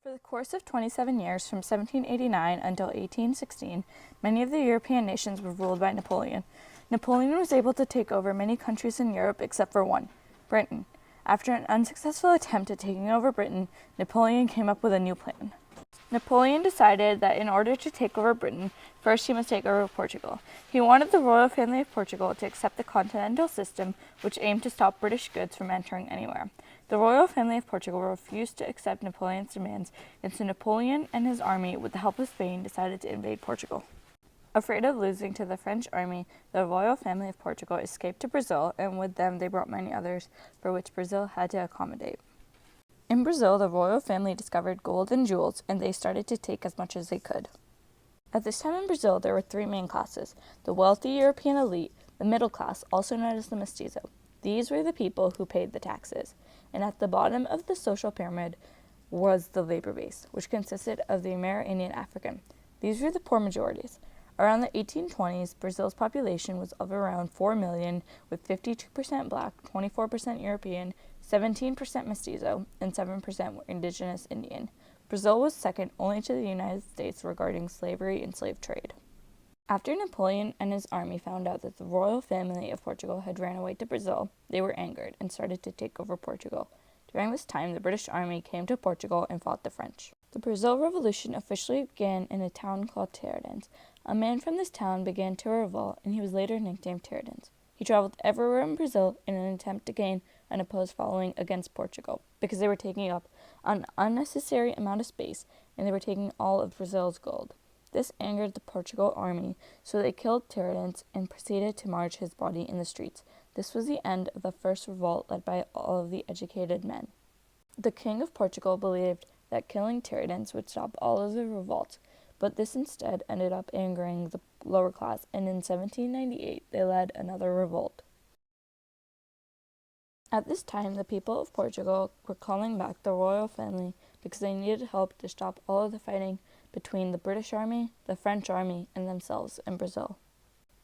For the course of 27 years, from 1789 until 1816, many of the European nations were ruled by Napoleon. Napoleon was able to take over many countries in Europe except for one, Britain. After an unsuccessful attempt at taking over Britain, Napoleon came up with a new plan. Napoleon decided that in order to take over Britain, first he must take over Portugal. He wanted the royal family of Portugal to accept the continental system, which aimed to stop British goods from entering anywhere. The royal family of Portugal refused to accept Napoleon's demands, and so Napoleon and his army, with the help of Spain, decided to invade Portugal. Afraid of losing to the French army, the royal family of Portugal escaped to Brazil, and with them they brought many others, for which Brazil had to accommodate. In Brazil, the royal family discovered gold and jewels, and they started to take as much as they could. At this time in Brazil, there were three main classes: the wealthy European elite, the middle class, also known as the mestizo. These were the people who paid the taxes. And at the bottom of the social pyramid was the labor base, which consisted of the Amerindian African. These were the poor majorities. Around the 1820s, Brazil's population was of around 4 million, with 52% black, 24% European, 17% mestizo, and 7% were indigenous Indian. Brazil was second only to the United States regarding slavery and slave trade. After Napoleon and his army found out that the royal family of Portugal had ran away to Brazil, they were angered and started to take over Portugal. During this time, the British army came to Portugal and fought the French. The Brazil Revolution officially began in a town called Tiradentes. A man from this town began to revolt, and he was later nicknamed Tiradentes. He traveled everywhere in Brazil in an attempt to gain an opposed following against Portugal, because they were taking up an unnecessary amount of space, and they were taking all of Brazil's gold. This angered the Portugal army, so they killed Tiradentes and proceeded to march his body in the streets. This was the end of the first revolt led by all of the educated men. The king of Portugal believed that killing Tiradentes would stop all of the revolts, but this instead ended up angering the lower class, and in 1798 they led another revolt. At this time, the people of Portugal were calling back the royal family because they needed help to stop all of the fighting between the British army, the French army, and themselves in Brazil.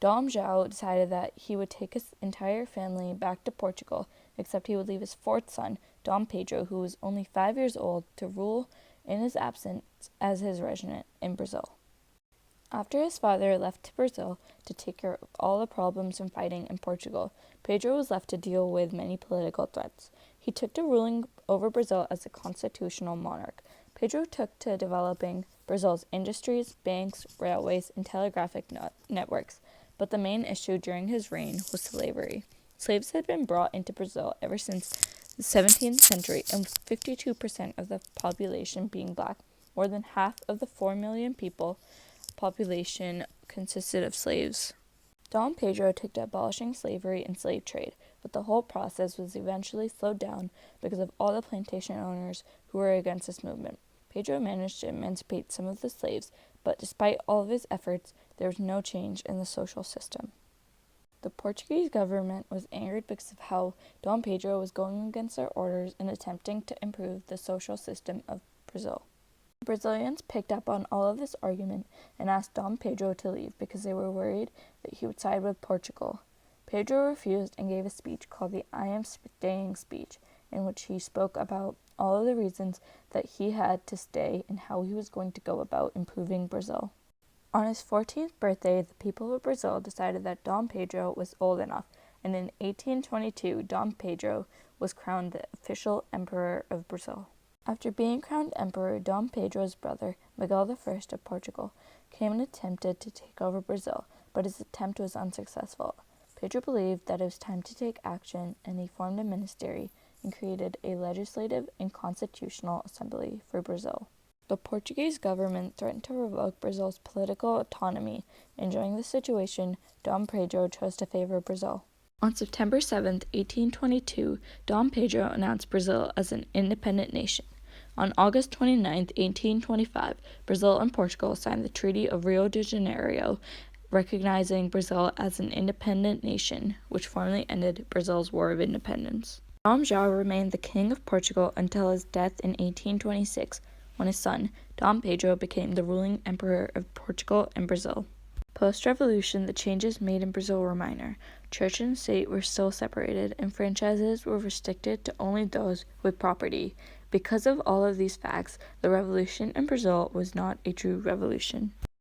Dom João decided that he would take his entire family back to Portugal, except he would leave his fourth son, Dom Pedro, who was only 5 years old, to rule in his absence as his regent in Brazil. After his father left to Brazil to take care of all the problems and fighting in Portugal, Pedro was left to deal with many political threats. He took to ruling over Brazil as a constitutional monarch. Pedro took to developing Brazil's industries, banks, railways, and telegraphic networks, but the main issue during his reign was slavery. Slaves had been brought into Brazil ever since the 17th century, and with 52% of the population being black, more than half of the 4 million people population consisted of slaves. Dom Pedro took to abolishing slavery and slave trade, but the whole process was eventually slowed down because of all the plantation owners who were against this movement. Pedro managed to emancipate some of the slaves, but despite all of his efforts, there was no change in the social system. The Portuguese government was angered because of how Dom Pedro was going against their orders and attempting to improve the social system of Brazil. The Brazilians picked up on all of this argument and asked Dom Pedro to leave because they were worried that he would side with Portugal. Pedro refused and gave a speech called the I Am Staying speech, in which he spoke about all of the reasons that he had to stay and how he was going to go about improving Brazil. On his 14th birthday, the people of Brazil decided that Dom Pedro was old enough, and in 1822, Dom Pedro was crowned the official emperor of Brazil. After being crowned emperor, Dom Pedro's brother, Miguel I of Portugal, came and attempted to take over Brazil, but his attempt was unsuccessful. Pedro believed that it was time to take action, and he formed a ministry and created a legislative and constitutional assembly for Brazil. The Portuguese government threatened to revoke Brazil's political autonomy, and during this situation, Dom Pedro chose to favor Brazil. On September 7, 1822, Dom Pedro announced Brazil as an independent nation. On August 29, 1825, Brazil and Portugal signed the Treaty of Rio de Janeiro, recognizing Brazil as an independent nation, which formally ended Brazil's War of Independence. Dom João remained the king of Portugal until his death in 1826, when his son, Dom Pedro, became the ruling emperor of Portugal and Brazil. Post-revolution, the changes made in Brazil were minor. Church and state were still separated, and franchises were restricted to only those with property. Because of all of these facts, the revolution in Brazil was not a true revolution.